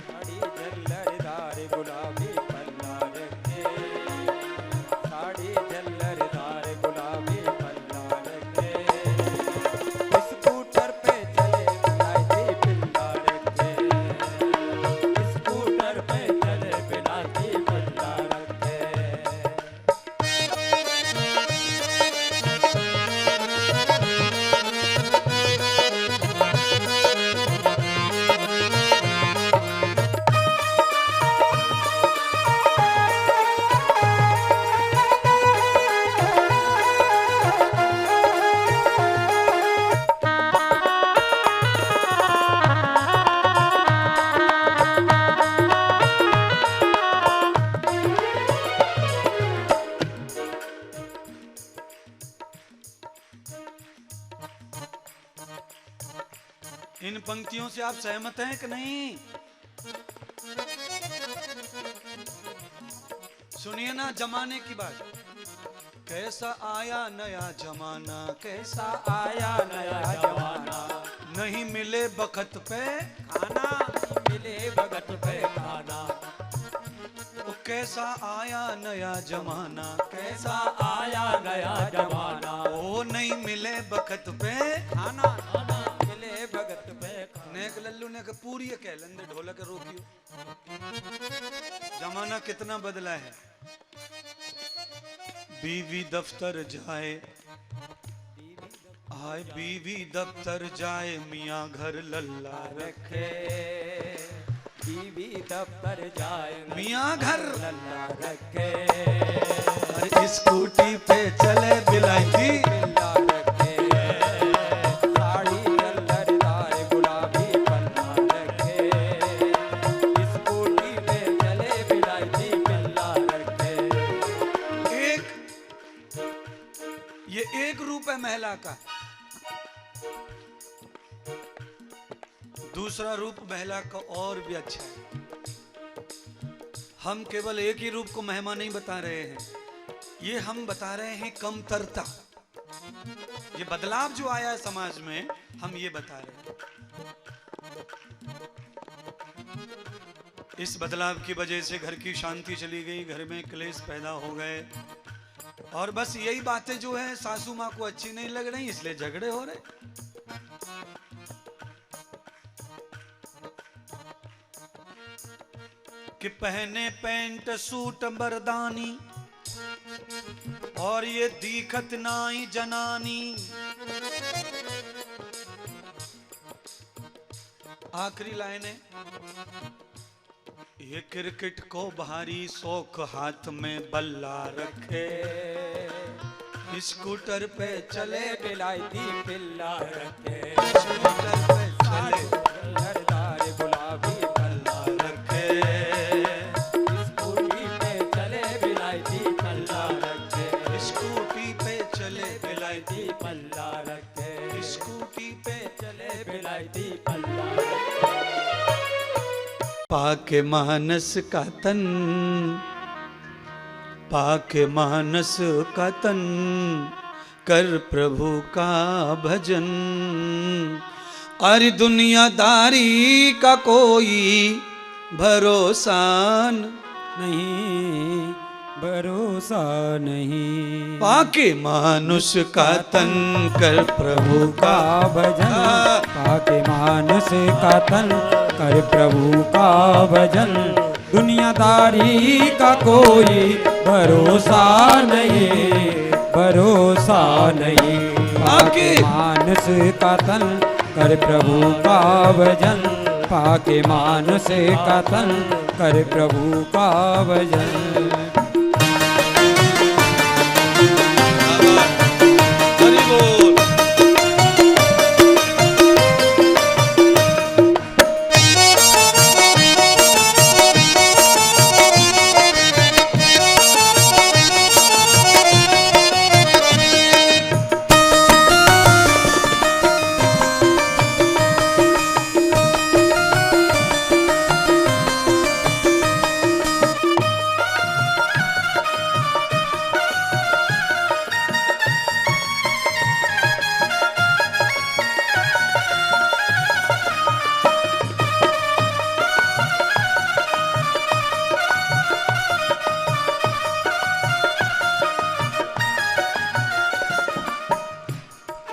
Speaker 2: साड़ी झल्लरदार गुलाबी पल्ला रखे, साड़ी झल्लरदार गुलाबी पल्ला रखे, स्कूटर पे चले बिलायती पिल्ला रखे, स्कूटर पे चले बिलायती पिल्ला रखे।
Speaker 1: इन पंक्तियों से आप सहमत हैं कि नहीं? सुनिए ना जमाने की बात। कैसा आया नया जमाना, कैसा
Speaker 2: आया नया जमाना,
Speaker 1: नहीं मिले बखत पे
Speaker 2: खाना मिले भगत पे खाना,
Speaker 1: वो कैसा आया नया जमाना,
Speaker 2: कैसा आया नया जमाना,
Speaker 1: वो नहीं मिले बखत पे
Speaker 2: खाना खाना मिले भगत पे खाना।
Speaker 1: नेक लल्लू ने कहा पूरी कह लंदे ढोलक रोकियो, जमाना कितना बदला है। बीवी दफ्तर जाए, आए बीवी दफ्तर जाए, मियाँ घर लल्ला
Speaker 2: रखे, बीवी दफ्तर जाए,
Speaker 1: मियाँ घर
Speaker 2: लल्ला रखे,
Speaker 1: अरे स्कूटी पे चले बिलायती
Speaker 2: पिल्ला रखे, साड़ी झल्लरदार गुलाबी पल्ला रखे, स्कूटी पे चले बिलायती पिल्ला रखे।
Speaker 1: ये एक रूप है महिला का। दूसरा रूप महिला का और भी अच्छा है। हम केवल एक ही रूप को महिमा नहीं बता रहे हैं, ये हम बता रहे हैं कमतरता। ये बदलाव जो आया है समाज में, हम ये बता रहे हैं। इस बदलाव की वजह से घर की शांति चली गई, घर में क्लेश पैदा हो गए, और बस यही बातें जो है सासू माँ को अच्छी नहीं लग रही, इसलिए झगड़े हो रहे। कि पहने पैंट सूट मर्दानी और ये दीखत नाई जनानी। आखिरी लाइन है, ये क्रिकेट को भारी शौक, हाथ में बल्ला रखे, स्कूटर पे चले
Speaker 2: बिलायती पिल्ला रखे,
Speaker 1: स्कूटर पे चले
Speaker 2: लड़दार गुलाबी पल्ला
Speaker 1: रखे,
Speaker 2: स्कूटी पे चले बिलायती पल्ला रखे,
Speaker 1: स्कूटी पे चले बिलायती,
Speaker 2: बिलायती पल्ला रखे,
Speaker 1: स्कूटी पे
Speaker 2: चले बिलायती पल्ला।
Speaker 1: पाके मानस का तन, पाके मानस का तन, कर प्रभु का भजन। अरे दुनियादारी का कोई भरोसा
Speaker 2: नहीं, भरोसा नहीं,
Speaker 1: पाके मानुष का तन, कर प्रभु का
Speaker 2: भजन, पाके मानस का तन, कर प्रभु का भजन। दुनियादारी का कोई भरोसा नहीं, भरोसा नहीं, पाके मानस का तन, कर प्रभु का भजन, पाके मानस का तन, कर प्रभु का भजन।
Speaker 1: हरि बोल।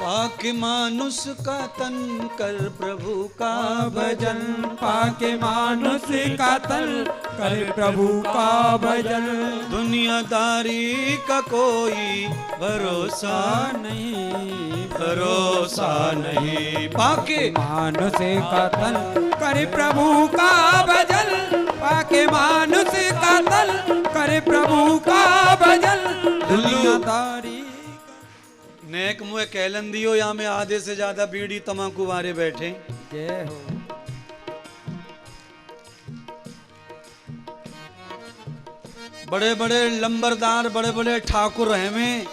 Speaker 1: पाके मानुष का तन, कर प्रभु का भजन,
Speaker 2: पाके मानुष का तन, कर प्रभु का भजन।
Speaker 1: दुनियादारी का कोई भरोसा
Speaker 2: नहीं,
Speaker 1: भरोसा नहीं, पाके
Speaker 2: मानुष का तन, कर प्रभु का भजन, पाके मानुष का तन, कर प्रभु का भजन। दुनियादारी
Speaker 1: नेक मुँह कैलन दियो, यहाँ में आधे से ज्यादा बीड़ी तमाकू वारे बैठे।
Speaker 2: जय हो।
Speaker 1: बड़े बड़े लंबरदार, बड़े बड़े ठाकुर हैं में।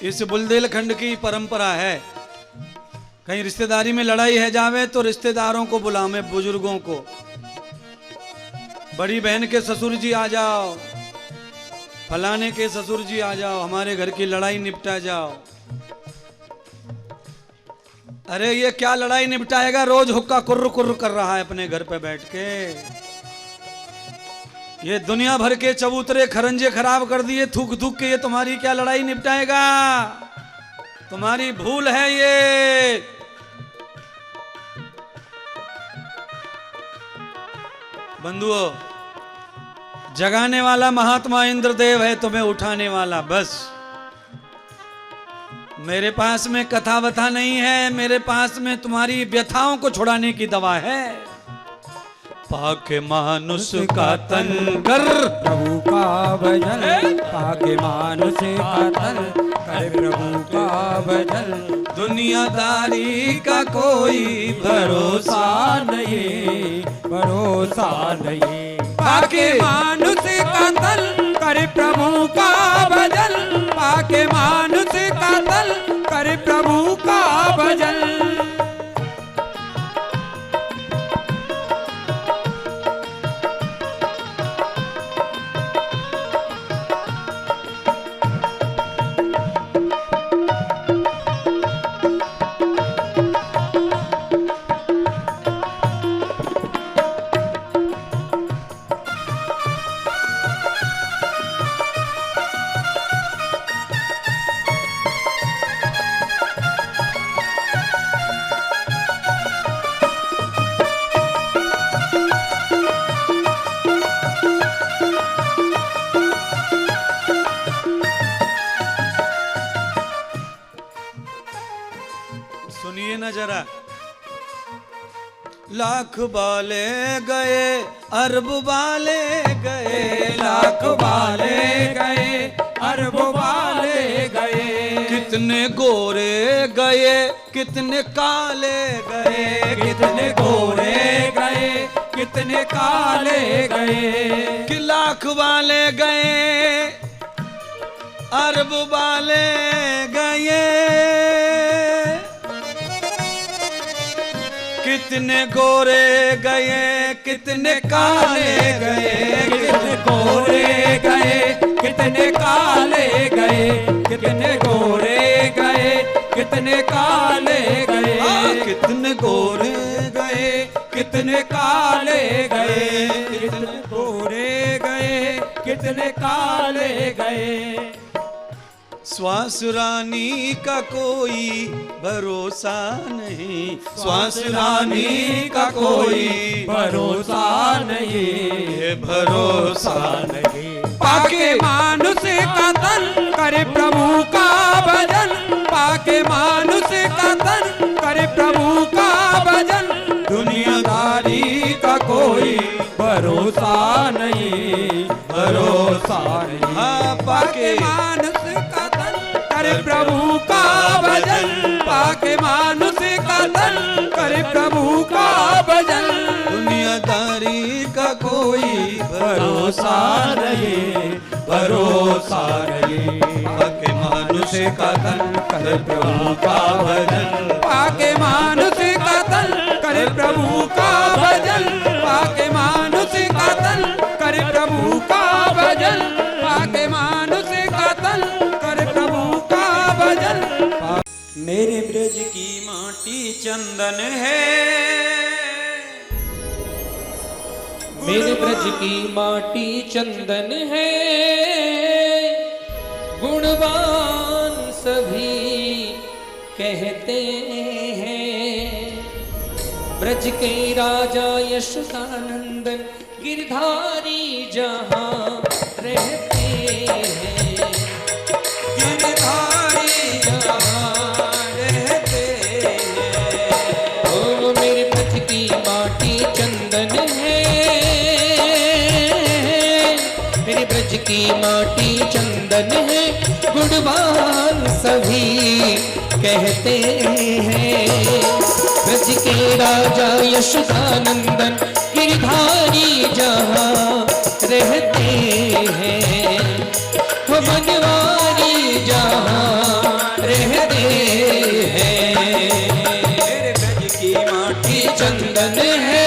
Speaker 1: इस बुलदेलखंड की परंपरा है, कहीं रिश्तेदारी में लड़ाई है जावे तो रिश्तेदारों को बुलावे, बुजुर्गों को। बड़ी बहन के ससुर जी आ जाओ, फलाने के ससुर जी आ जाओ, हमारे घर की लड़ाई निपटा जाओ। अरे ये क्या लड़ाई निपटाएगा, रोज हुक्का कुर्र कुर्र कर रहा है अपने घर पे बैठ के। ये दुनिया भर के चबूतरे खरंजे खराब कर दिए थूक थूक के, ये तुम्हारी क्या लड़ाई निपटाएगा, तुम्हारी भूल है ये। बंधुओं, जगाने वाला महात्मा इंद्रदेव है, तुम्हें उठाने वाला बस। मेरे पास में कथा वथा नहीं है, मेरे पास में तुम्हारी व्यथाओं को छुड़ाने की दवा है। पाके मानुष का तन, कर
Speaker 2: प्रभु का भजन, पाके मानुष का तन, कर प्रभु का भजन।
Speaker 1: दुनियादारी का कोई भरोसा
Speaker 2: नहीं, भरोसा नहीं,
Speaker 1: पाके
Speaker 2: मानुष का तन, कर प्रभु का भजन, पाके मानुष का तन, कर प्रभु का भजन।
Speaker 1: सुनिए ना जरा। लाख वाले गए अरब वाले गए,
Speaker 2: लाख वाले गए अरब वाले गए,
Speaker 1: कितने गोरे गए कितने काले गए,
Speaker 2: कितने गोरे गए कितने काले गए,
Speaker 1: कि लाख वाले गए अरब वाले गए, कितने गोरे गए कितने काले गए,
Speaker 2: कितने गोरे गए कितने काले गए, कितने गोरे गए कितने काले गए,
Speaker 1: कितने गोरे
Speaker 2: गए कितने काले गए, कितने गोरे गए कितने काले गए।
Speaker 1: श्वास रानी का कोई भरोसा नहीं, श्वास रानी का कोई
Speaker 2: भरोसा नहीं,
Speaker 1: ये भरोसा
Speaker 2: नहीं। पाके मानुष का तन करे प्रभु का भजन, पाके मानुष का तन करे प्रभु का भजन, दुनियादारी का कोई भरोसा नहीं, भरोसा नहीं।
Speaker 1: हाँ,
Speaker 2: पाके मानुष का तन करे प्रभु का भजन, पाके मानुष का तन करे प्रभु का भजन,
Speaker 1: दुनियादारी का कोई
Speaker 2: भरोसा नहीं, भरोसा नहीं।
Speaker 1: पाके मनुष्य का तन कर प्रभु का भजन,
Speaker 2: पाके मानुष का तन करे प्रभु का भजन, पाके मानुष का तन करे प्रभु का भजन, पाके मानुष का तन करे प्रभु का भजन। मेरे ब्रज की माटी चंदन है,
Speaker 4: मेरे ब्रज की माटी चंदन है, गुणवान सभी कहते हैं, ब्रज के राजा यशोदानंदन गिरधारी जहाँ रहते हैं,
Speaker 2: गिरधारी जहाँ रहते हैं।
Speaker 4: ओ मेरे ब्रज की माटी चंदन है, मेरे ब्रज की माटी चंदन है, गुणवान सभी कहते हैं, ब्रज के राजा यशोदानंदन गिरधारी जहाँ रहते हैं, वो बनवारी जहाँ रहते हैं,
Speaker 2: मेरे ब्रज की माटी
Speaker 4: चंदन है।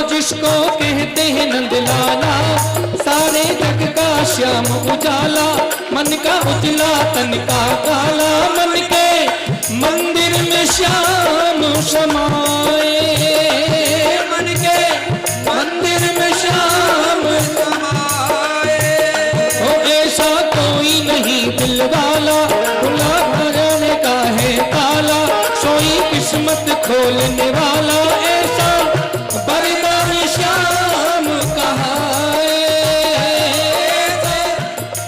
Speaker 4: जिसको कहते हैं नंदलाला, सारे जग का श्याम उजाला, मन का उजला तन का काला, मन के मंदिर में श्याम समाए, मन के मंदिर में श्याम समाए, ओ ऐसा कोई नहीं दिल वाला, खुला भरने का है ताला, सोई किस्मत खोलने वाला, ऐसा बरदार श्याम कहाए,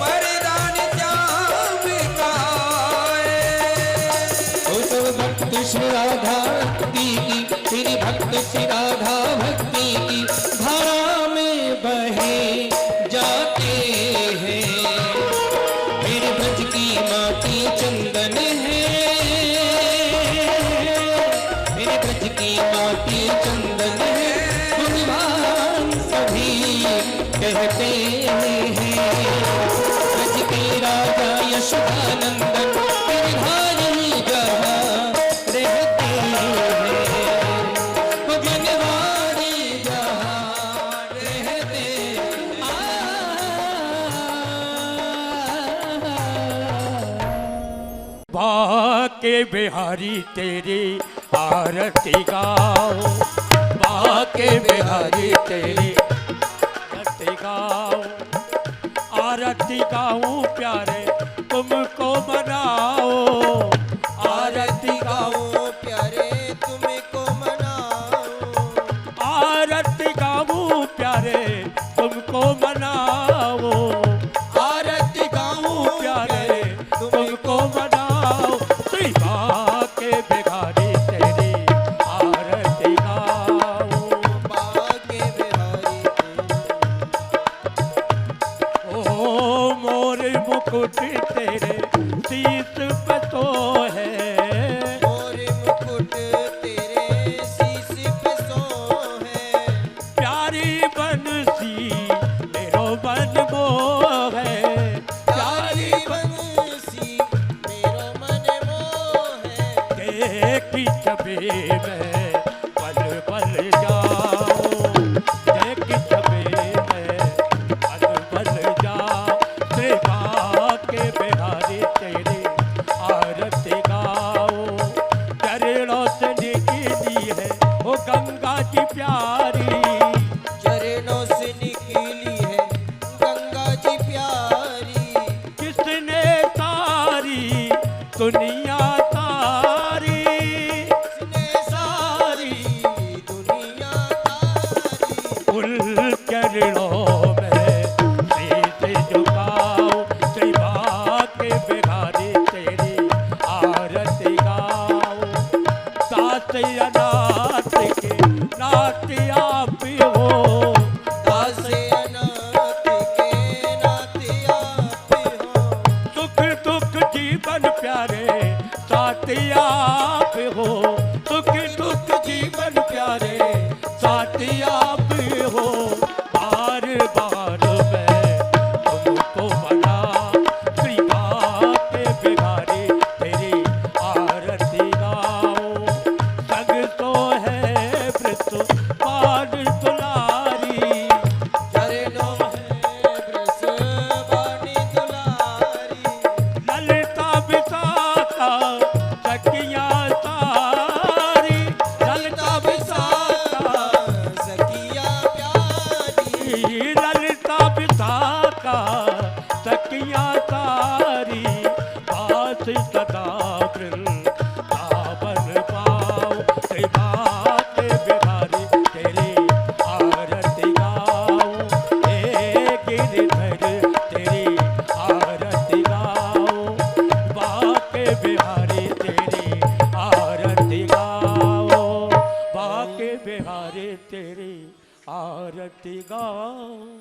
Speaker 2: बरदान श्याम कहाए।
Speaker 4: ओ सब भक्त श्री राधा भक्ति की, तेरी भक्त श्री राधा भक्ति की धारा में बहे जाते हैं, मेरे ब्रज की माटी चंदन है, मेरे ब्रज की माटी चंदन है, गुणवान सभी कहते हैं, ब्रज के राजा यशोदानंदन गिरधारी जहाँ रहते हैं, वो बनवारी जहाँ रहते हैं।
Speaker 2: बाके बिहारी तेरी आरती गाओ, बाके बिहारी तेरी आरती गाओ, आरती गाऊं प्यारे तुमको मनाओ,
Speaker 3: आरती गाऊं प्यारे तुमको मनाओ,
Speaker 2: आरती गाऊं प्यारे तुमको मनाओ,
Speaker 3: आरती गाऊं
Speaker 2: प्यारे तुमको मनाओ, श्री बाके बिहारी तेरी आरती गाओ,
Speaker 3: बाके बिहारी
Speaker 2: ओ मोर मुकुट तेरे शीस पे तो है,
Speaker 3: मोर मुकुट तेरे शीश पे सो है,
Speaker 2: प्यारी बंसी मेरो मन मोह है,
Speaker 3: प्यारी बंसी मेरो मन मोह है,
Speaker 2: देखी छवि में पल पल जाओ, देखी छवि में पल पल जाओ, श्री बाके बिहारी तेरी आरती गाओ, चरणों से निकली है वो गंगा जी प्यारी,
Speaker 3: चरणों से निकली है गंगा जी प्यारी,
Speaker 2: किसने तारी दुनिया तारी,
Speaker 3: इसने सारी दुनिया तारी,
Speaker 2: उन चरणों में शीश झुकाओ, श्री बाके बिहारी तेरी आरती गाओ, दास अनाथ के नाथ आप हो,
Speaker 3: दास अनाथ के नाथ आप हो,
Speaker 2: सुख दुख जीवन प्यारे साथ आप हो, सुख दुख जीवन प्यारे साथ आप हो, बार बार मैं तुमको मना, श्री बाके बिहारी तेरी आरती गाओ, संग तो है व्रत पान दुलारी,
Speaker 3: चरणों है वृषभानी दुलारी,
Speaker 2: ललिता विशाखा सखियाँ तारी, ललिता विशाखा
Speaker 3: सखिया प्यारी,
Speaker 2: ललिता विशाखा सखियाँ तारी, पास सदा वृंदावन पाओ, श्री बाके बिहारी तेरी आरती गाओ, हे गिरधर तेरी आरती गाओ, बाके बिहारी तेरी आरती गाओ, बाके बिहारी तेरी आरती गाओ।